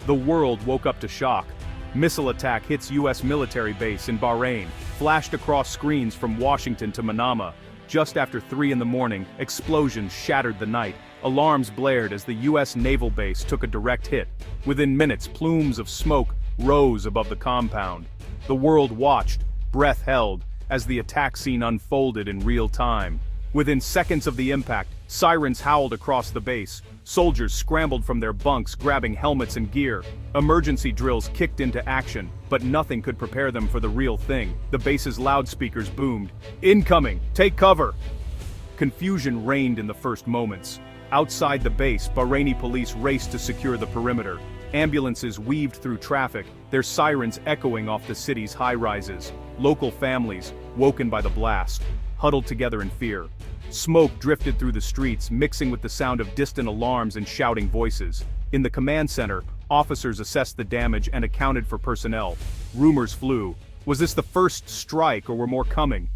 The world woke up to shock. Missile attack hits U.S. military base in Bahrain, flashed across screens from Washington to Manama. Just after 3 in the morning, explosions shattered the night. Alarms blared as the U.S. naval base took a direct hit. Within minutes, plumes of smoke rose above the compound. The world watched, breath held, as the attack scene unfolded in real time. Within seconds of the impact, sirens howled across the base. Soldiers scrambled from their bunks, grabbing helmets and gear. Emergency drills kicked into action, but nothing could prepare them for the real thing. The base's loudspeakers boomed, "Incoming! Take cover!" Confusion reigned in the first moments. Outside the base, Bahraini police raced to secure the perimeter. Ambulances weaved through traffic, their sirens echoing off the city's high-rises. Local families, woken by the blast, huddled together in fear. Smoke drifted through the streets, mixing with the sound of distant alarms and shouting voices. In the command center, officers assessed the damage and accounted for personnel. Rumors flew. Was this the first strike, or were more coming?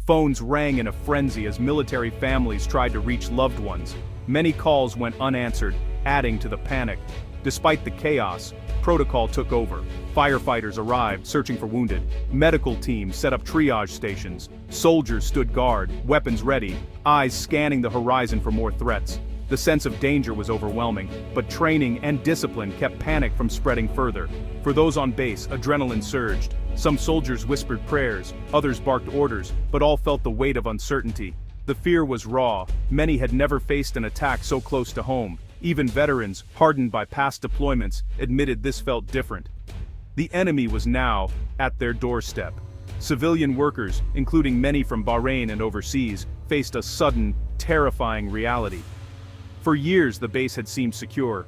Phones rang in a frenzy as military families tried to reach loved ones. Many calls went unanswered, adding to the panic. Despite the chaos, protocol took over. Firefighters arrived, searching for wounded. Medical teams set up triage stations. Soldiers stood guard, weapons ready, eyes scanning the horizon for more threats. The sense of danger was overwhelming, but training and discipline kept panic from spreading further. For those on base, adrenaline surged. Some soldiers whispered prayers, others barked orders, but all felt the weight of uncertainty. The fear was raw. Many had never faced an attack so close to home. Even veterans, hardened by past deployments, admitted this felt different. The enemy was now at their doorstep. Civilian workers, including many from Bahrain and overseas, faced a sudden, terrifying reality. For years the base had seemed secure.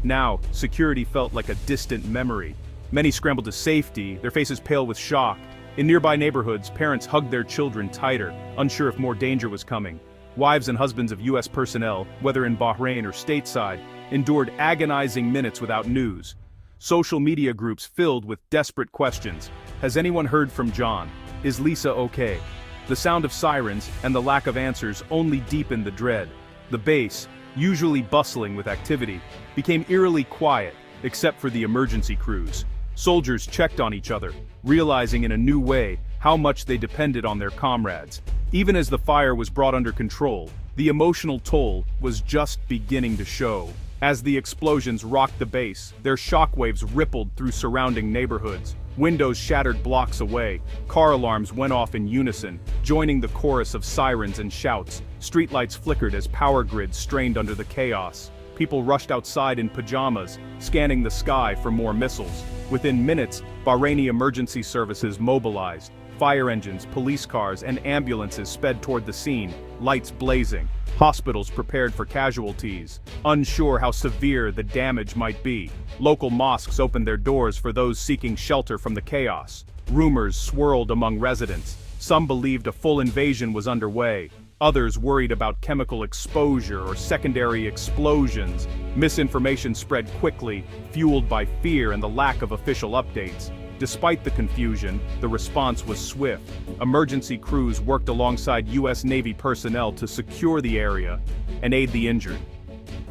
Now, security felt like a distant memory. Many scrambled to safety, their faces pale with shock. In nearby neighborhoods, parents hugged their children tighter, unsure if more danger was coming. Wives and husbands of U.S. personnel, whether in Bahrain or stateside, endured agonizing minutes without news. Social media groups filled with desperate questions. Has anyone heard from John? Is Lisa okay? The sound of sirens and the lack of answers only deepened the dread. The base, usually bustling with activity, became eerily quiet, except for the emergency crews. Soldiers checked on each other, realizing in a new way how much they depended on their comrades. Even as the fire was brought under control, the emotional toll was just beginning to show. As the explosions rocked the base, their shockwaves rippled through surrounding neighborhoods. Windows shattered blocks away. Car alarms went off in unison, joining the chorus of sirens and shouts. Streetlights flickered as power grids strained under the chaos. People rushed outside in pajamas, scanning the sky for more missiles. Within minutes, Bahraini emergency services mobilized. Fire engines, police cars, and ambulances sped toward the scene, lights blazing. Hospitals prepared for casualties, unsure how severe the damage might be. Local mosques opened their doors for those seeking shelter from the chaos. Rumors swirled among residents. Some believed a full invasion was underway. Others worried about chemical exposure or secondary explosions. Misinformation spread quickly, fueled by fear and the lack of official updates. Despite the confusion, the response was swift. Emergency crews worked alongside U.S. Navy personnel to secure the area and aid the injured.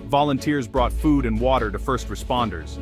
Volunteers brought food and water to first responders.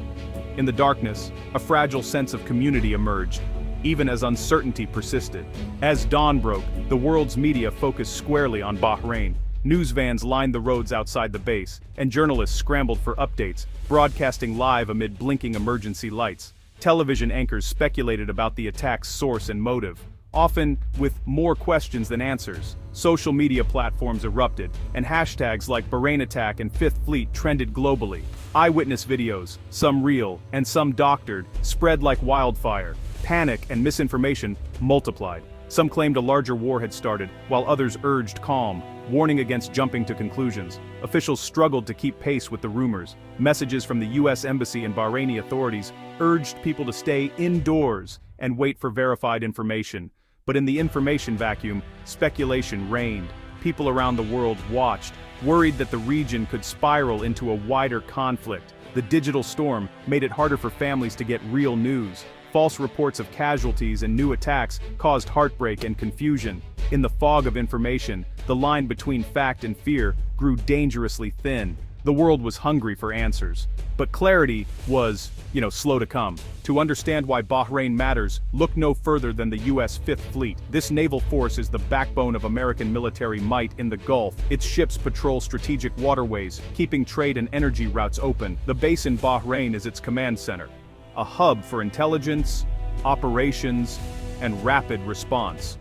In the darkness, a fragile sense of community emerged, even as uncertainty persisted. As dawn broke, the world's media focused squarely on Bahrain. News vans lined the roads outside the base, and journalists scrambled for updates, broadcasting live amid blinking emergency lights. Television anchors speculated about the attack's source and motive, often with more questions than answers. Social media platforms erupted, and hashtags like Bahrain Attack and Fifth Fleet trended globally. Eyewitness videos, some real and some doctored, spread like wildfire. Panic and misinformation multiplied. Some claimed a larger war had started, while others urged calm, warning against jumping to conclusions. Officials struggled to keep pace with the rumors. Messages from the U.S. Embassy and Bahraini authorities urged people to stay indoors and wait for verified information. But in the information vacuum, speculation reigned. People around the world watched, worried that the region could spiral into a wider conflict. The digital storm made it harder for families to get real news. False reports of casualties and new attacks caused heartbreak and confusion. In the fog of information, the line between fact and fear grew dangerously thin. The world was hungry for answers. But clarity was, slow to come. To understand why Bahrain matters, look no further than the U.S. Fifth Fleet. This naval force is the backbone of American military might in the Gulf. Its ships patrol strategic waterways, keeping trade and energy routes open. The base in Bahrain is its command center, a hub for intelligence, operations, and rapid response.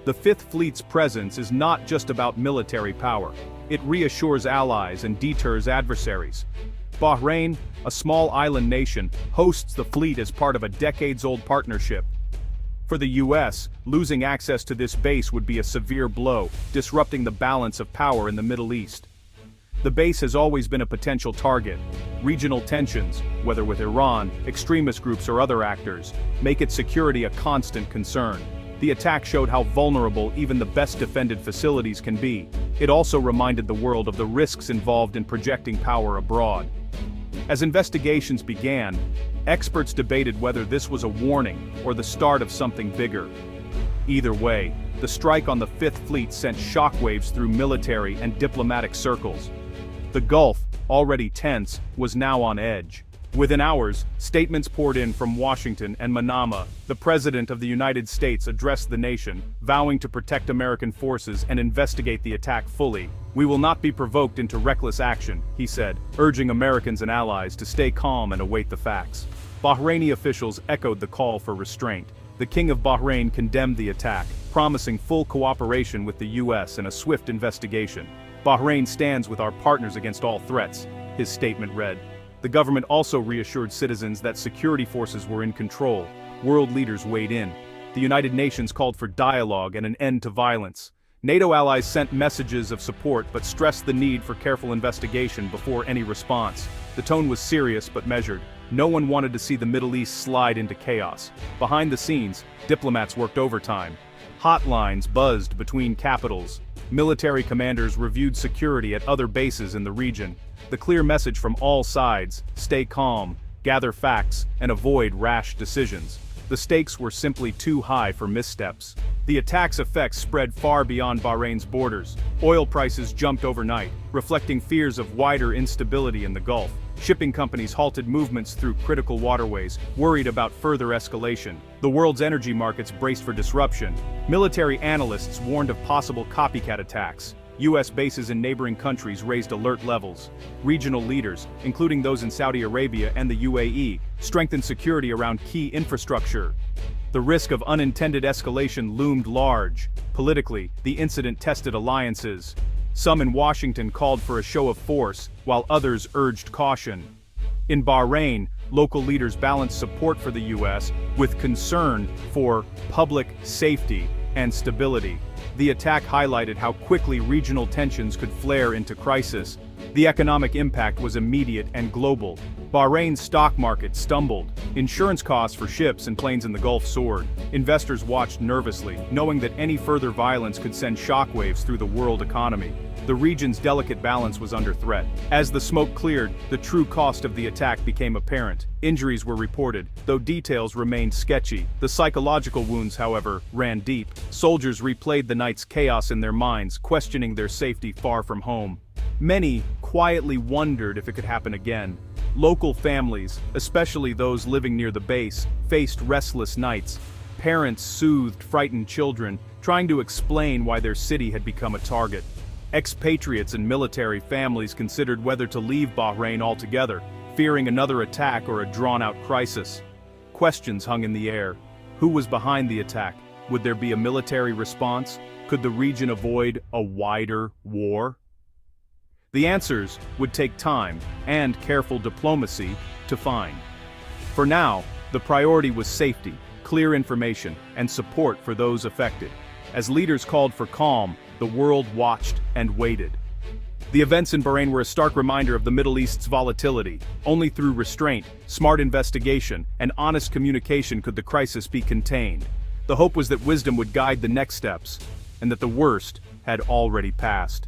The Fifth Fleet's presence is not just about military power. It reassures allies and deters adversaries. Bahrain, a small island nation, hosts the fleet as part of a decades-old partnership. For the U.S., losing access to this base would be a severe blow, disrupting the balance of power in the Middle East. The base has always been a potential target. Regional tensions, whether with Iran, extremist groups or other actors, make its security a constant concern. The attack showed how vulnerable even the best-defended facilities can be. It also reminded the world of the risks involved in projecting power abroad. As investigations began, experts debated whether this was a warning or the start of something bigger. Either way, the strike on the Fifth Fleet sent shockwaves through military and diplomatic circles. The Gulf, already tense, was now on edge. Within hours, statements poured in from Washington and Manama. The President of the United States addressed the nation, vowing to protect American forces and investigate the attack fully. "We will not be provoked into reckless action," he said, urging Americans and allies to stay calm and await the facts. Bahraini officials echoed the call for restraint. The King of Bahrain condemned the attack, promising full cooperation with the U.S. and a swift investigation. "Bahrain stands with our partners against all threats," his statement read. The government also reassured citizens that security forces were in control. World leaders weighed in. The United Nations called for dialogue and an end to violence. NATO allies sent messages of support but stressed the need for careful investigation before any response. The tone was serious but measured. No one wanted to see the Middle East slide into chaos. Behind the scenes, diplomats worked overtime. Hotlines buzzed between capitals. Military commanders reviewed security at other bases in the region. The clear message from all sides: stay calm, gather facts, and avoid rash decisions. The stakes were simply too high for missteps. The attack's effects spread far beyond Bahrain's borders. Oil prices jumped overnight, reflecting fears of wider instability in the Gulf. Shipping companies halted movements through critical waterways, worried about further escalation. The world's energy markets braced for disruption. Military analysts warned of possible copycat attacks. U.S. bases in neighboring countries raised alert levels. Regional leaders, including those in Saudi Arabia and the UAE, strengthened security around key infrastructure. The risk of unintended escalation loomed large. Politically, the incident tested alliances. Some in Washington called for a show of force, while others urged caution. In Bahrain, local leaders balanced support for the U.S. with concern for public safety and stability. The attack highlighted how quickly regional tensions could flare into crisis. The economic impact was immediate and global. Bahrain's stock market stumbled. Insurance costs for ships and planes in the Gulf soared. Investors watched nervously, knowing that any further violence could send shockwaves through the world economy. The region's delicate balance was under threat. As the smoke cleared, the true cost of the attack became apparent. Injuries were reported, though details remained sketchy. The psychological wounds, however, ran deep. Soldiers replayed the night's chaos in their minds, questioning their safety far from home. Many quietly wondered if it could happen again. Local families, especially those living near the base, faced restless nights. Parents soothed frightened children, trying to explain why their city had become a target. Expatriates and military families considered whether to leave Bahrain altogether, fearing another attack or a drawn-out crisis. Questions hung in the air. Who was behind the attack? Would there be a military response? Could the region avoid a wider war? The answers would take time and careful diplomacy to find. For now, the priority was safety, clear information, and support for those affected. As leaders called for calm, the world watched and waited. The events in Bahrain were a stark reminder of the Middle East's volatility. Only through restraint, smart investigation, and honest communication could the crisis be contained. The hope was that wisdom would guide the next steps, and that the worst had already passed.